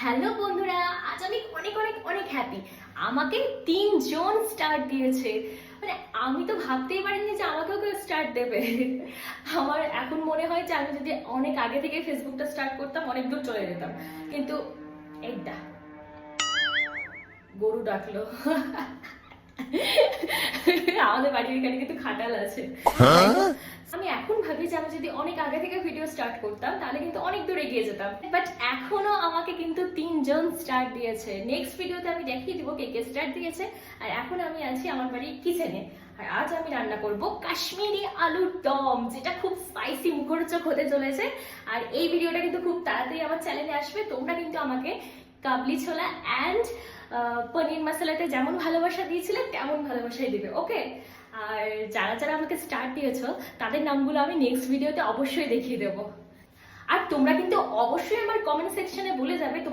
Hello বন্ধুরা, আজ আমি অনেক অনেক অনেক হ্যাপি। আমাকে 3 জন স্টার দিয়েছে। মানে আমি তো ভাবতেই পারিনি যে আমাকেও কেউ স্টার দেবে। আমার এখন মনে হয় যে আমি যদি অনেক আগে থেকে ফেসবুকটা স্টার্ট করতাম অনেক দূর চলে যেতাম, কিন্তু এইটা গরু ডাকলো। আমাদের বাড়ির এখানে কিন্তু খাটাল আছে। আমি এখন ভাবি যে আমি যদি অনেক আগে থেকে ভিডিও স্টার্ট করতাম তাহলে কিন্তু অনেক দূর এগিয়ে যেতাম, বাট এখনো আমাকে কিন্তু 3 জন স্টার দিয়েছে। নেক্সট ভিডিওতে আমি দেখিয়ে দিব কে কে স্টার দিয়েছে। আর এখন আমি আছি আমার বাড়ির কিচেনে, আর আজ আমি রান্না করব কাশ্মীরি আলুর দম, যেটা খুব স্পাইসি মুখরোচক হতে চলেছে। আর এই ভিডিওটা কিন্তু খুব তাড়াতাড়ি আমার চ্যানেলে আসবে। তোমরা কিন্তু আমাকে কাবলি ছোলা অ্যান্ড পনির মশলাতে যেমন ভালোবাসা দিয়েছিলে তেমন ভালোবাসাই দিবে, ওকে? আর যারা যারা আমাকে স্টার দিয়েছো তাদের নামগুলো আমি নেক্সট ভিডিওতে অবশ্যই দেখিয়ে দেবো। আর তোমরা কিন্তু অবশ্যই আমার কমেন্ট সেকশনে বলে যাবে তোমার